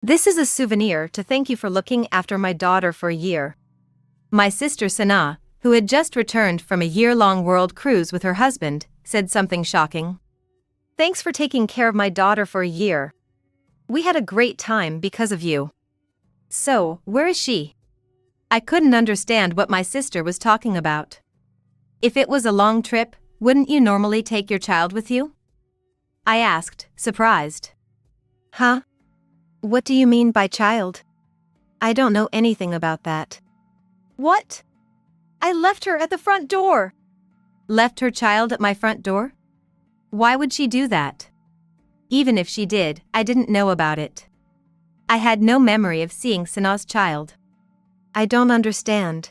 This is a souvenir to thank you for looking after my daughter for a year. My sister Sana, who had just returned from a year-long world cruise with her husband, said something shocking. Thanks for taking care of my daughter for a year. We had a great time because of you. So, where is she? I couldn't understand what my sister was talking about. If it was a long trip, wouldn't you normally take your child with you? I asked, surprised. Huh? What do you mean by child? I don't know anything about that. What? I left her at the front door. Left her child at my front door? Why would she do that? Even if she did, I didn't know about it. I had no memory of seeing Sana's child. I don't understand.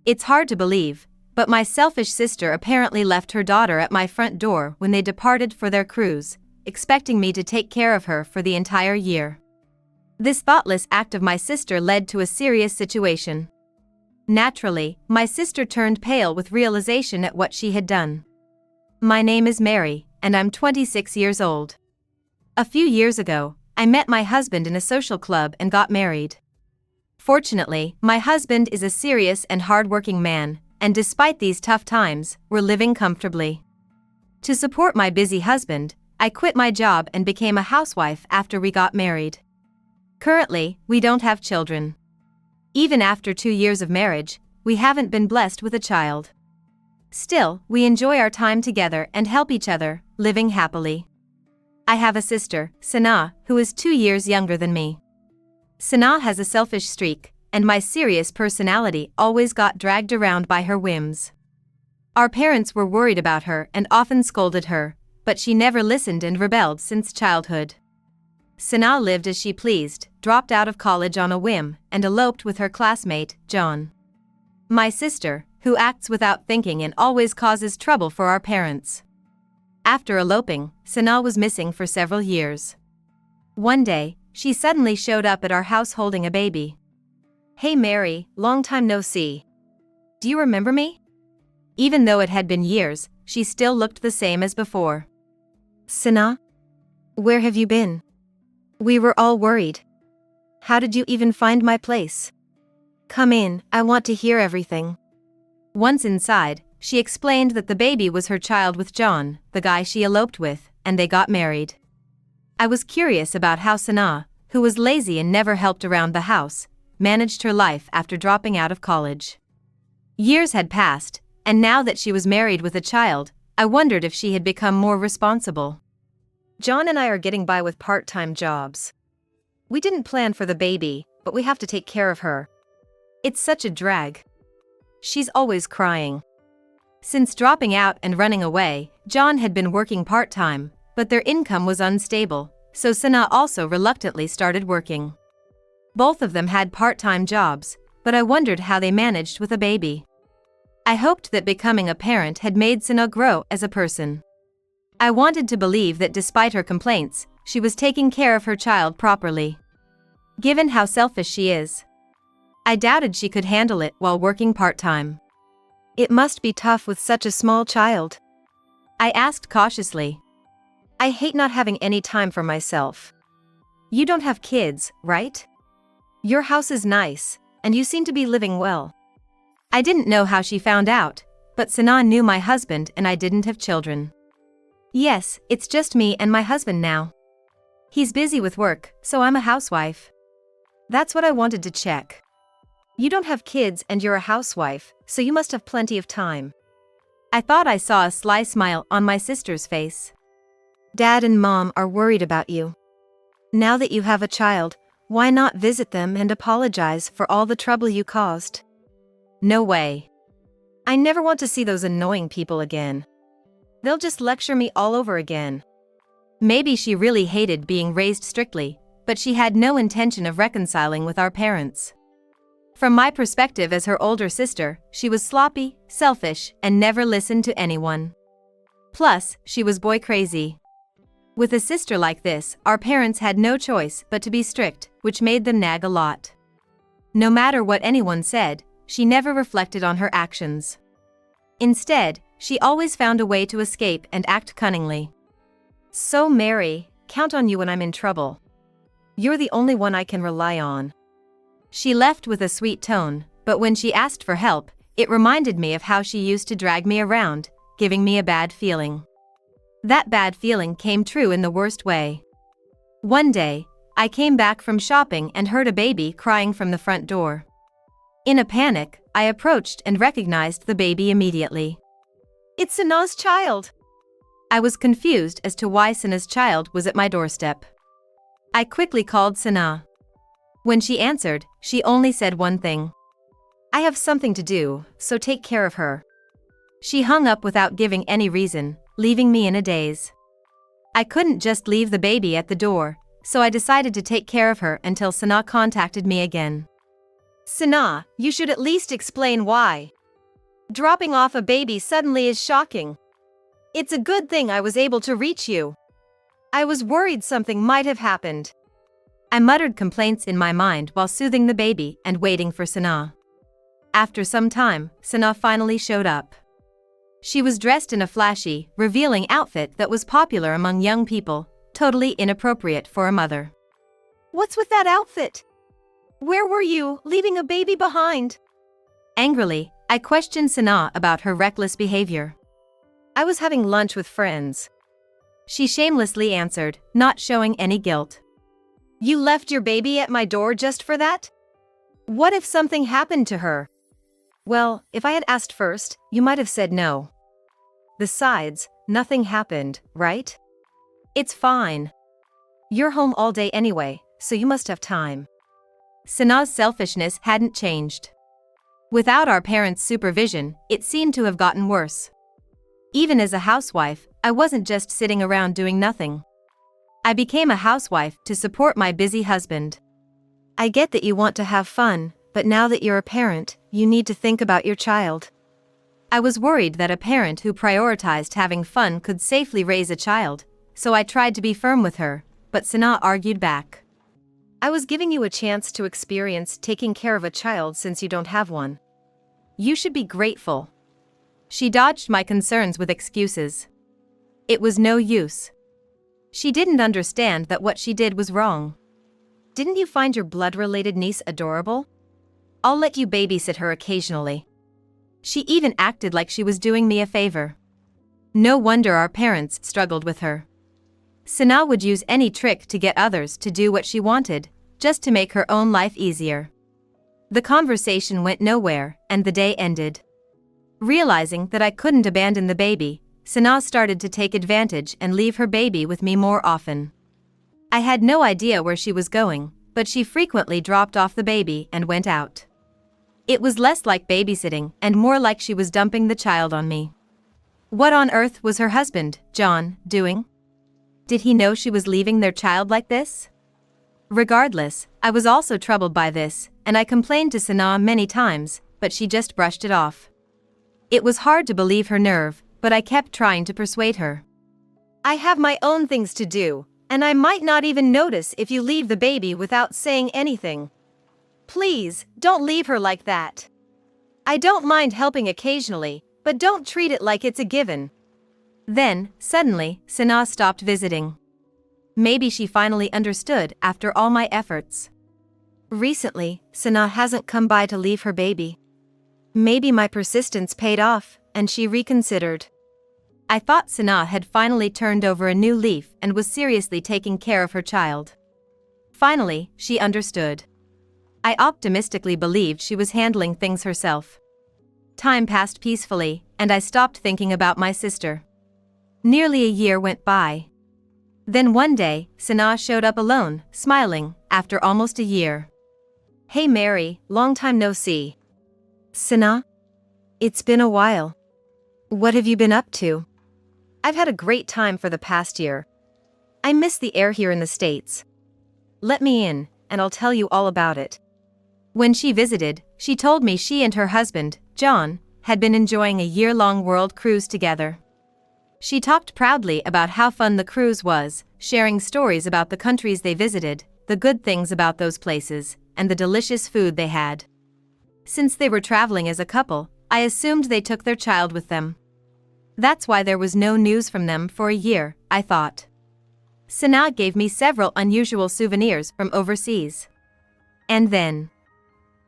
It's hard to believe, but my selfish sister apparently left her daughter at my front door when they departed for their cruise, expecting me to take care of her for the entire year. This thoughtless act of my sister led to a serious situation. Naturally, my sister turned pale with realization at what she had done. My name is Mary, and I'm 26 years old. A few years ago, I met my husband in a social club and got married. Fortunately, my husband is a serious and hardworking man, and despite these tough times, we're living comfortably. To support my busy husband, I quit my job and became a housewife after we got married. Currently, we don't have children. Even after 2 years of marriage, we haven't been blessed with a child. Still, we enjoy our time together and help each other, living happily. I have a sister, Sana, who is 2 years younger than me. Sana has a selfish streak, and my serious personality always got dragged around by her whims. Our parents were worried about her and often scolded her, but she never listened and rebelled since childhood. Sana lived as she pleased, dropped out of college on a whim, and eloped with her classmate, John. My sister, who acts without thinking and always causes trouble for our parents. After eloping, Sana was missing for several years. One day, she suddenly showed up at our house holding a baby. Hey Mary, long time no see. Do you remember me? Even though it had been years, she still looked the same as before. Sana? Where have you been? We were all worried. How did you even find my place? Come in, I want to hear everything. Once inside, she explained that the baby was her child with John, the guy she eloped with, and they got married. I was curious about how Sana, who was lazy and never helped around the house, managed her life after dropping out of college. Years had passed, and now that she was married with a child, I wondered if she had become more responsible. John and I are getting by with part-time jobs. We didn't plan for the baby, but we have to take care of her. It's such a drag. She's always crying. Since dropping out and running away, John had been working part-time, but their income was unstable, so Sana also reluctantly started working. Both of them had part-time jobs, but I wondered how they managed with a baby. I hoped that becoming a parent had made Sana grow as a person. I wanted to believe that despite her complaints, she was taking care of her child properly. Given how selfish she is, I doubted she could handle it while working part-time. It must be tough with such a small child. I asked cautiously. I hate not having any time for myself. You don't have kids, right? Your house is nice, and you seem to be living well. I didn't know how she found out, but Sana knew my husband and I didn't have children. Yes, it's just me and my husband now. He's busy with work, so I'm a housewife. That's what I wanted to check. You don't have kids and you're a housewife, so you must have plenty of time. I thought I saw a sly smile on my sister's face. Dad and Mom are worried about you. Now that you have a child, why not visit them and apologize for all the trouble you caused? No way. I never want to see those annoying people again. They'll just lecture me all over again. Maybe she really hated being raised strictly, but she had no intention of reconciling with our parents. From my perspective as her older sister, she was sloppy, selfish, and never listened to anyone. Plus, she was boy crazy. With a sister like this, our parents had no choice but to be strict, which made them nag a lot. No matter what anyone said, she never reflected on her actions. Instead, she always found a way to escape and act cunningly. So Mary, count on you when I'm in trouble. You're the only one I can rely on." She left with a sweet tone, but when she asked for help, it reminded me of how she used to drag me around, giving me a bad feeling. That bad feeling came true in the worst way. One day, I came back from shopping and heard a baby crying from the front door. In a panic, I approached and recognized the baby immediately. "It's Sanaa's child!" I was confused as to why Sanaa's child was at my doorstep. I quickly called Sanaa. When she answered, she only said one thing. "I have something to do, so take care of her." She hung up without giving any reason, leaving me in a daze. I couldn't just leave the baby at the door, so I decided to take care of her until Sanaa contacted me again. "Sanaa, you should at least explain why. Dropping off a baby suddenly is shocking. It's a good thing I was able to reach you. I was worried something might have happened." I muttered complaints in my mind while soothing the baby and waiting for Sanaa. After some time, Sanaa finally showed up. She was dressed in a flashy, revealing outfit that was popular among young people, totally inappropriate for a mother. "What's with that outfit? Where were you, leaving a baby behind?" Angrily, I questioned Sanaa about her reckless behavior. "I was having lunch with friends," she shamelessly answered, not showing any guilt. "You left your baby at my door just for that? What if something happened to her?" "Well, if I had asked first, you might have said no. Besides, nothing happened, right? It's fine. You're home all day anyway, so you must have time." Sanaa's selfishness hadn't changed. Without our parents' supervision, it seemed to have gotten worse. Even as a housewife, I wasn't just sitting around doing nothing. I became a housewife to support my busy husband. "I get that you want to have fun, but now that you're a parent, you need to think about your child." I was worried that a parent who prioritized having fun could safely raise a child, so I tried to be firm with her, but Sanaa argued back. "I was giving you a chance to experience taking care of a child since you don't have one. You should be grateful." She dodged my concerns with excuses. It was no use. She didn't understand that what she did was wrong. "Didn't you find your blood-related niece adorable? I'll let you babysit her occasionally." She even acted like she was doing me a favor. No wonder our parents struggled with her. Sanaa would use any trick to get others to do what she wanted, just to make her own life easier. The conversation went nowhere, and the day ended. Realizing that I couldn't abandon the baby, Sanaa started to take advantage and leave her baby with me more often. I had no idea where she was going, but she frequently dropped off the baby and went out. It was less like babysitting and more like she was dumping the child on me. What on earth was her husband, John, doing? Did he know she was leaving their child like this? Regardless, I was also troubled by this, and I complained to Sanaa many times, but she just brushed it off. It was hard to believe her nerve, but I kept trying to persuade her. "I have my own things to do, and I might not even notice if you leave the baby without saying anything. Please, don't leave her like that. I don't mind helping occasionally, but don't treat it like it's a given." Then, suddenly, Sanaa stopped visiting. Maybe she finally understood after all my efforts. Recently, Sanaa hasn't come by to leave her baby. Maybe my persistence paid off, and she reconsidered. I thought Sanaa had finally turned over a new leaf and was seriously taking care of her child. Finally, she understood. I optimistically believed she was handling things herself. Time passed peacefully, and I stopped thinking about my sister. Nearly a year went by. Then one day, Sanaa showed up alone, smiling, after almost a year. "Hey Mary, long time no see." "Sanaa? It's been a while. What have you been up to?" "I've had a great time for the past year. I miss the air here in the States. Let me in, and I'll tell you all about it." When she visited, she told me she and her husband, John, had been enjoying a year-long world cruise together. She talked proudly about how fun the cruise was, sharing stories about the countries they visited, the good things about those places, and the delicious food they had. Since they were traveling as a couple, I assumed they took their child with them. That's why there was no news from them for a year, I thought. Sana gave me several unusual souvenirs from overseas. And then,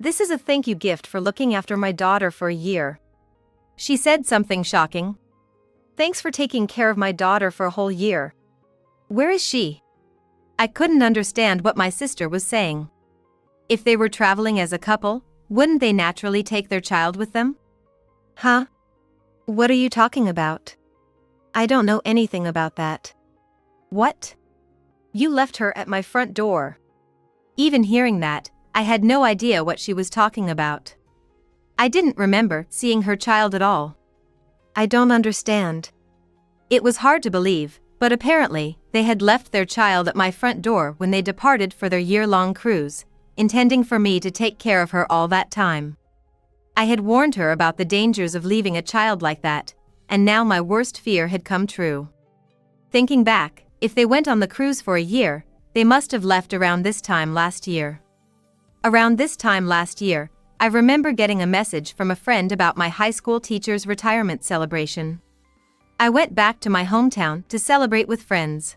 this is a thank you gift for looking after my daughter for a year. She said something shocking. Thanks for taking care of my daughter for a whole year. Where is she? I couldn't understand what my sister was saying. If they were traveling as a couple, wouldn't they naturally take their child with them? Huh? What are you talking about? I don't know anything about that. What? You left her at my front door. Even hearing that, I had no idea what she was talking about. I didn't remember seeing her child at all. I don't understand. It was hard to believe, but apparently, they had left their child at my front door when they departed for their year-long cruise, intending for me to take care of her all that time. I had warned her about the dangers of leaving a child like that, and now my worst fear had come true. Thinking back, if they went on the cruise for a year, they must have left around this time last year. Around this time last year, I remember getting a message from a friend about my high school teacher's retirement celebration. I went back to my hometown to celebrate with friends.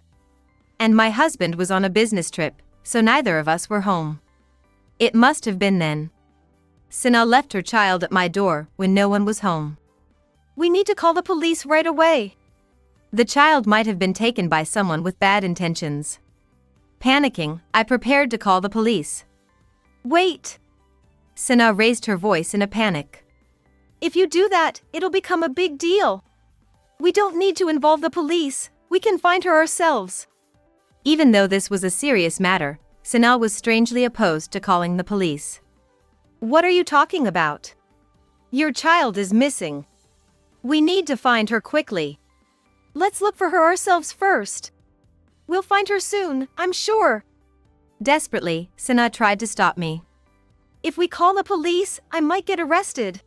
And my husband was on a business trip, so neither of us were home. It must have been then. Sana left her child at my door when no one was home. We need to call the police right away. The child might have been taken by someone with bad intentions. Panicking, I prepared to call the police. Wait! Sana raised her voice in a panic. If you do that, it'll become a big deal. We don't need to involve the police, we can find her ourselves. Even though this was a serious matter, Sana was strangely opposed to calling the police. What are you talking about? Your child is missing. We need to find her quickly. Let's look for her ourselves first. We'll find her soon, I'm sure. Desperately, Sana tried to stop me. If we call the police, I might get arrested.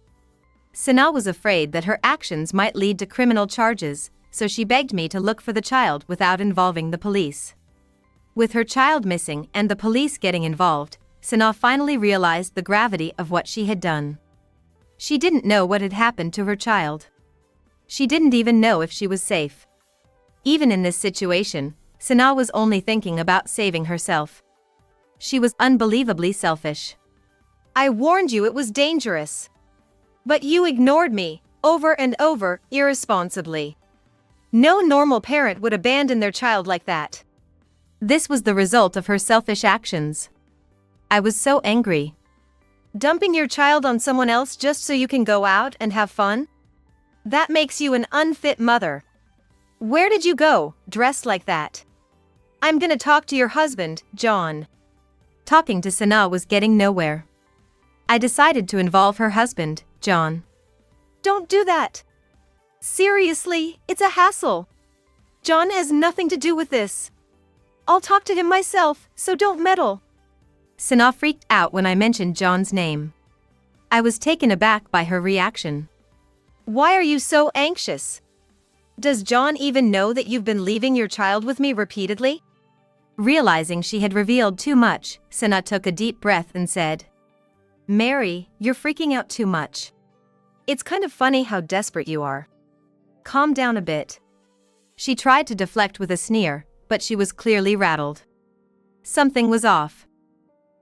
Sana was afraid that her actions might lead to criminal charges, so she begged me to look for the child without involving the police. With her child missing and the police getting involved, Sana finally realized the gravity of what she had done. She didn't know what had happened to her child. She didn't even know if she was safe. Even in this situation, Sana was only thinking about saving herself. She was unbelievably selfish. I warned you it was dangerous. But you ignored me, over and over, irresponsibly. No normal parent would abandon their child like that. This was the result of her selfish actions. I was so angry. Dumping your child on someone else just so you can go out and have fun? That makes you an unfit mother. Where did you go, dressed like that? I'm gonna talk to your husband, John. Talking to Sana was getting nowhere. I decided to involve her husband, John. Don't do that. Seriously, it's a hassle. John has nothing to do with this. I'll talk to him myself, so don't meddle. Sana freaked out when I mentioned John's name. I was taken aback by her reaction. Why are you so anxious? Does John even know that you've been leaving your child with me repeatedly? Realizing she had revealed too much, Sana took a deep breath and said, Mary, you're freaking out too much. It's kind of funny how desperate you are. Calm down a bit. She tried to deflect with a sneer, but she was clearly rattled. Something was off.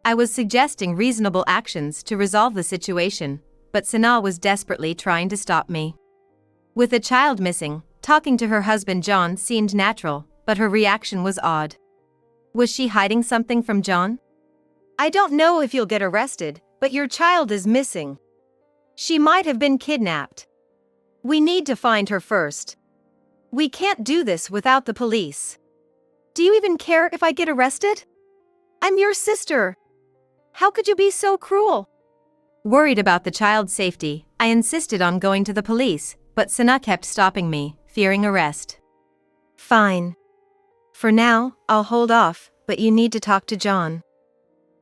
I was suggesting reasonable actions to resolve the situation, but Sana was desperately trying to stop me. With a child missing, talking to her husband John seemed natural, but her reaction was odd. Was she hiding something from John? I don't know if you'll get arrested, but your child is missing. She might have been kidnapped. We need to find her first. We can't do this without the police. Do you even care if I get arrested? I'm your sister. How could you be so cruel? Worried about the child's safety, I insisted on going to the police, but Sana kept stopping me, fearing arrest. Fine. For now, I'll hold off, but you need to talk to John.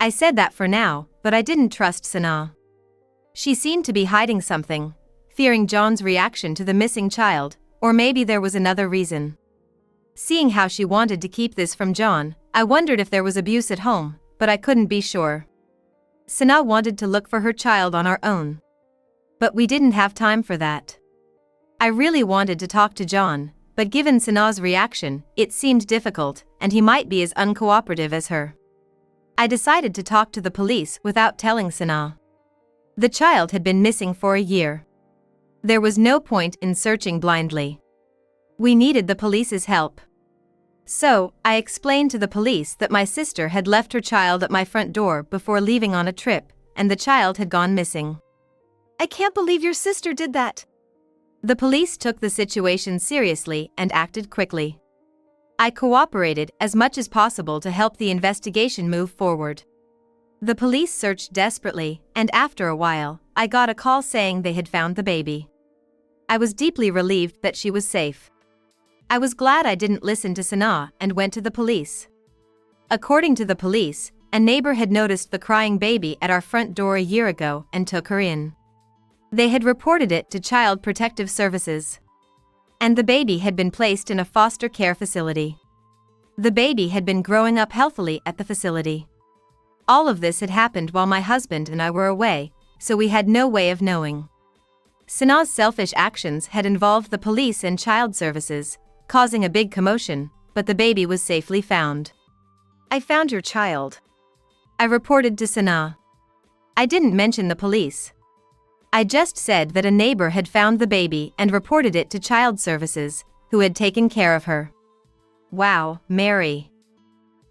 I said that for now, but I didn't trust Sana. She seemed to be hiding something, fearing John's reaction to the missing child, or maybe there was another reason. Seeing how she wanted to keep this from John, I wondered if there was abuse at home, but I couldn't be sure. Sana wanted to look for her child on our own. But we didn't have time for that. I really wanted to talk to John, but given Sanaa's reaction, it seemed difficult, and he might be as uncooperative as her. I decided to talk to the police without telling Sanaa. The child had been missing for a year. There was no point in searching blindly. We needed the police's help. So, I explained to the police that my sister had left her child at my front door before leaving on a trip, and the child had gone missing. I can't believe your sister did that. The police took the situation seriously and acted quickly. I cooperated as much as possible to help the investigation move forward. The police searched desperately, and after a while, I got a call saying they had found the baby. I was deeply relieved that she was safe. I was glad I didn't listen to Sanaa and went to the police. According to the police, a neighbor had noticed the crying baby at our front door a year ago and took her in. They had reported it to Child Protective Services. And the baby had been placed in a foster care facility. The baby had been growing up healthily at the facility. All of this had happened while my husband and I were away, so we had no way of knowing. Sanaa's selfish actions had involved the police and child services, causing a big commotion, but the baby was safely found. I found your child, I reported to Sanaa. I didn't mention the police. I just said that a neighbor had found the baby and reported it to child services, who had taken care of her. Wow, Mary.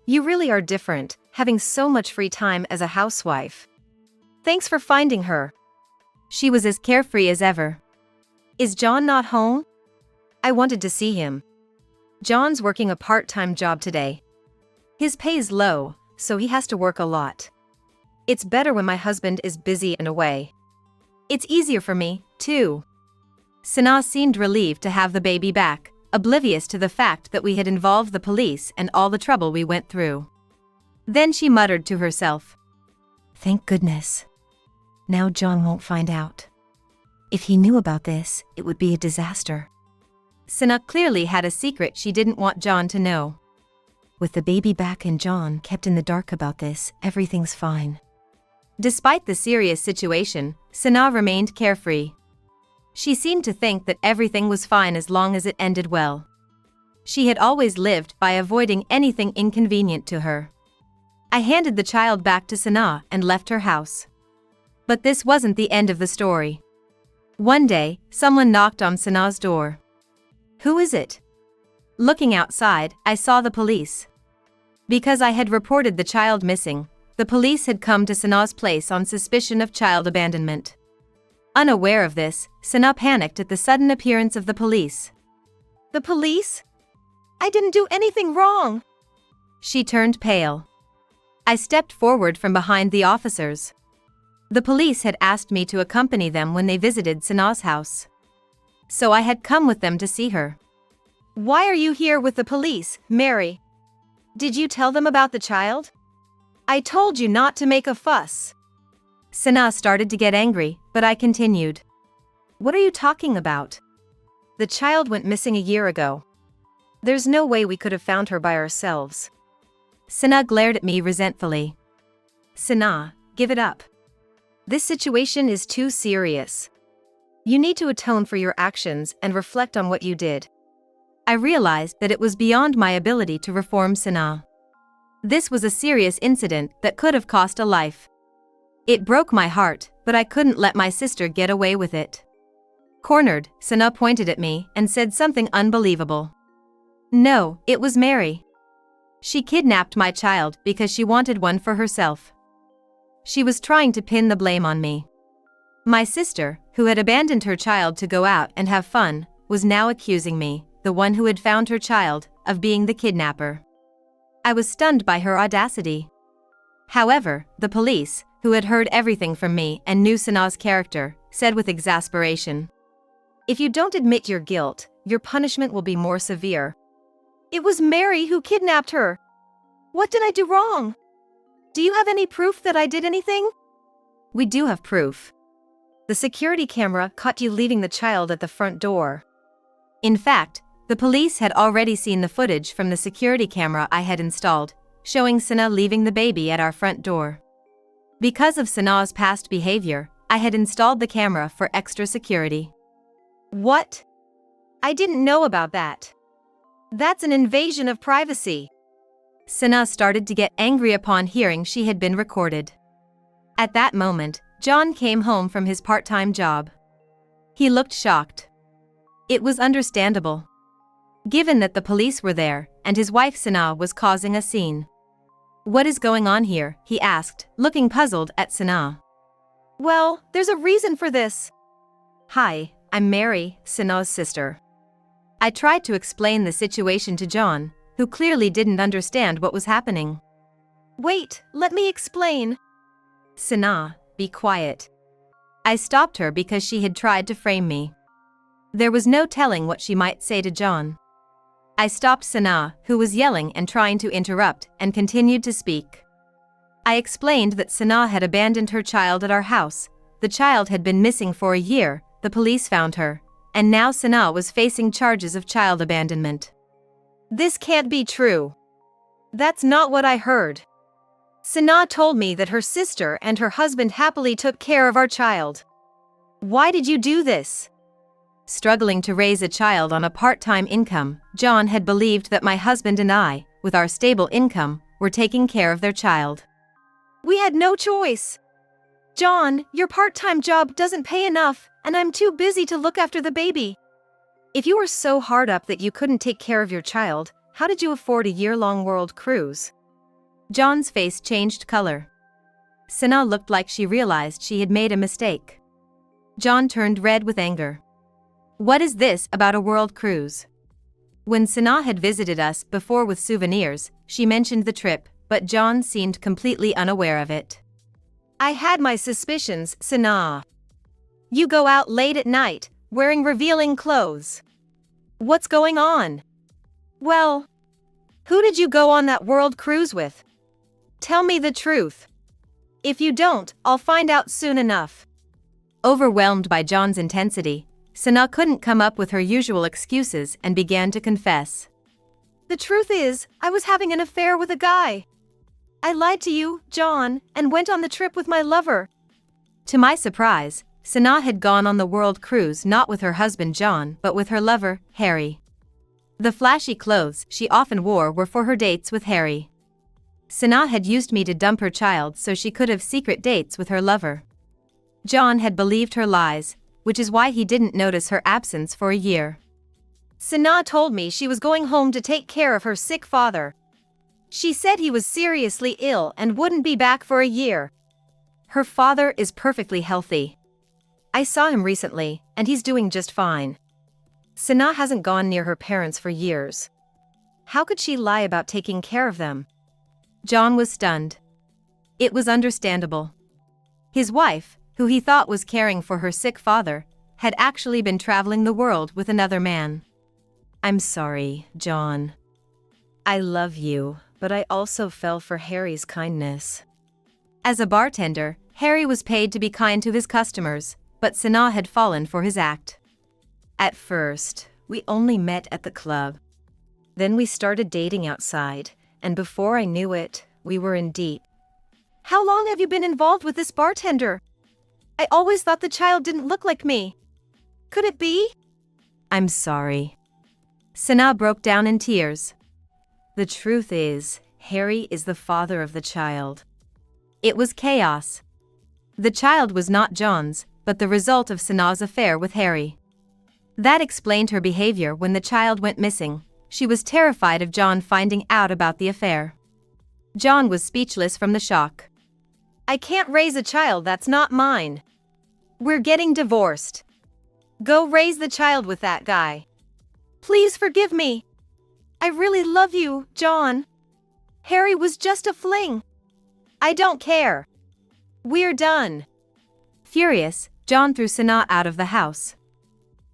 You really are different, having so much free time as a housewife. Thanks for finding her. She was as carefree as ever. Is John not home? I wanted to see him. John's working a part-time job today. His pay's low, so he has to work a lot. It's better when my husband is busy and away. It's easier for me, too. Sanaa seemed relieved to have the baby back, oblivious to the fact that we had involved the police and all the trouble we went through. Then she muttered to herself, "Thank goodness. Now John won't find out. If he knew about this, it would be a disaster." Sanaa clearly had a secret she didn't want John to know. With the baby back and John kept in the dark about this, everything's fine. Despite the serious situation, Sanaa remained carefree. She seemed to think that everything was fine as long as it ended well. She had always lived by avoiding anything inconvenient to her. I handed the child back to Sanaa and left her house. But this wasn't the end of the story. One day, someone knocked on Sanaa's door. Who is it? Looking outside, I saw the police. Because I had reported the child missing, the police had come to Sanaa's place on suspicion of child abandonment. Unaware of this, Sanaa panicked at the sudden appearance of the police. The police? I didn't do anything wrong. She turned pale. I stepped forward from behind the officers. The police had asked me to accompany them when they visited Sanaa's house. So I had come with them to see her. Why are you here with the police, Mary? Did you tell them about the child? I told you not to make a fuss. Sanaa started to get angry, but I continued. What are you talking about? The child went missing a year ago. There's no way we could have found her by ourselves. Sanaa glared at me resentfully. Sanaa, give it up. This situation is too serious. You need to atone for your actions and reflect on what you did. I realized that it was beyond my ability to reform Sanaa. This was a serious incident that could have cost a life. It broke my heart, but I couldn't let my sister get away with it. Cornered, Sanaa pointed at me and said something unbelievable. No, it was Mary. She kidnapped my child because she wanted one for herself. She was trying to pin the blame on me. My sister, who had abandoned her child to go out and have fun, was now accusing me, the one who had found her child, of being the kidnapper. I was stunned by her audacity. However, the police, who had heard everything from me and knew Sanaa's character, said with exasperation, "If you don't admit your guilt, your punishment will be more severe." It was Mary who kidnapped her. What did I do wrong? Do you have any proof that I did anything? We do have proof. The security camera caught you leaving the child at the front door. In fact, the police had already seen the footage from the security camera I had installed, showing Sanaa leaving the baby at our front door. Because of Sanaa's past behavior, I had installed the camera for extra security. What? I didn't know about that. That's an invasion of privacy. Sana started to get angry upon hearing she had been recorded. At that moment, John came home from his part-time job. He looked shocked. It was understandable, given that the police were there and his wife Sana was causing a scene. "What is going on here?" he asked, looking puzzled at Sana. "Well, there's a reason for this." "Hi, I'm Mary, Sana's sister." I tried to explain the situation to John, who clearly didn't understand what was happening. "Wait, let me explain." "Sana, be quiet." I stopped her because she had tried to frame me. There was no telling what she might say to John. I stopped Sana, who was yelling and trying to interrupt, and continued to speak. I explained that Sana had abandoned her child at our house. The child had been missing for a year, the police found her, and now Sana was facing charges of child abandonment. "This can't be true." "That's not what I heard. Sana told me that her sister and her husband happily took care of our child. Why did you do this?" Struggling to raise a child on a part-time income, John had believed that my husband and I, with our stable income, were taking care of their child. "We had no choice. John, your part-time job doesn't pay enough, and I'm too busy to look after the baby." If you were so hard up that you couldn't take care of your child, how did you afford a year-long world cruise? John's face changed color. Sana looked like she realized she had made a mistake. John turned red with anger. "What is this about a world cruise?" When Sana had visited us before with souvenirs, she mentioned the trip, but John seemed completely unaware of it. "I had my suspicions, Sana. You go out late at night, wearing revealing clothes. What's going on?" "Well, who did you go on that world cruise with? Tell me the truth. If you don't, I'll find out soon enough." Overwhelmed by John's intensity, Sana couldn't come up with her usual excuses and began to confess. "The truth is, I was having an affair with a guy. I lied to you, John, and went on the trip with my lover." To my surprise, Sana had gone on the world cruise not with her husband John but with her lover, Harry. The flashy clothes she often wore were for her dates with Harry. Sana had used me to dump her child so she could have secret dates with her lover. John had believed her lies, which is why he didn't notice her absence for a year. "Sana told me she was going home to take care of her sick father. She said he was seriously ill and wouldn't be back for a year." "Her father is perfectly healthy. I saw him recently, and he's doing just fine. Sana hasn't gone near her parents for years. How could she lie about taking care of them?" John was stunned. It was understandable. His wife, who he thought was caring for her sick father, had actually been traveling the world with another man. "I'm sorry, John. I love you, but I also fell for Harry's kindness." As a bartender, Harry was paid to be kind to his customers, but Sana had fallen for his act. "At first, we only met at the club. Then we started dating outside, and before I knew it, we were in deep." "How long have you been involved with this bartender? I always thought the child didn't look like me. Could it be?" "I'm sorry." Sana broke down in tears. "The truth is, Harry is the father of the child." It was chaos. The child was not John's, but the result of Sana's affair with Harry. That explained her behavior when the child went missing. She was terrified of John finding out about the affair. John was speechless from the shock. "I can't raise a child that's not mine. We're getting divorced. Go raise the child with that guy. Please forgive me. I really love you, John. Harry was just a fling. I don't care. We're done." Furious, John threw Sana out of the house.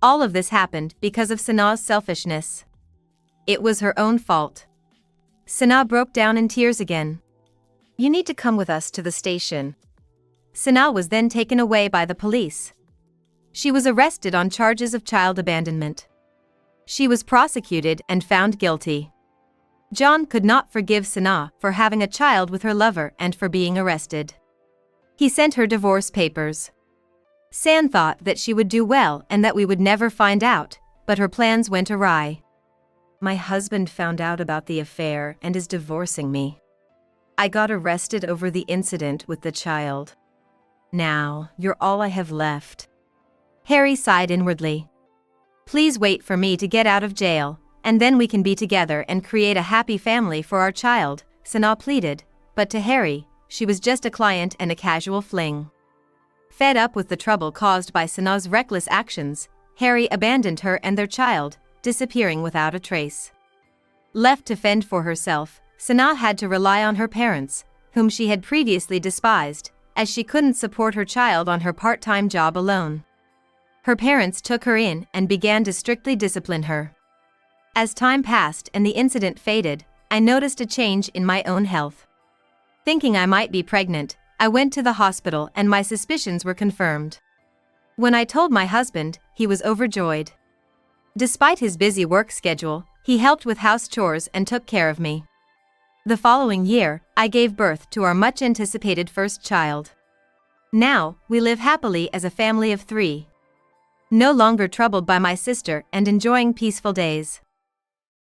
All of this happened because of Sana's selfishness. It was her own fault. Sana broke down in tears again. "You need to come with us to the station." Sana was then taken away by the police. She was arrested on charges of child abandonment. She was prosecuted and found guilty. John could not forgive Sana for having a child with her lover and for being arrested. He sent her divorce papers. San thought that she would do well and that we would never find out, but her plans went awry. My husband found out about the affair and is divorcing me. I got arrested over the incident with the child. Now, you're all I have left. Harry sighed inwardly. Please wait for me to get out of jail, and then we can be together and create a happy family for our child, Sanaa pleaded, but to Harry, she was just a client and a casual fling. Fed up with the trouble caused by Sanaa's reckless actions, Harry abandoned her and their child, disappearing without a trace. Left to fend for herself, Sanaa had to rely on her parents, whom she had previously despised, as she couldn't support her child on her part-time job alone. Her parents took her in and began to strictly discipline her. As time passed and the incident faded, I noticed a change in my own health. Thinking I might be pregnant, I went to the hospital and my suspicions were confirmed. When I told my husband, he was overjoyed. Despite his busy work schedule, he helped with house chores and took care of me. The following year, I gave birth to our much-anticipated first child. Now, we live happily as a family of 3. No longer troubled by my sister and enjoying peaceful days.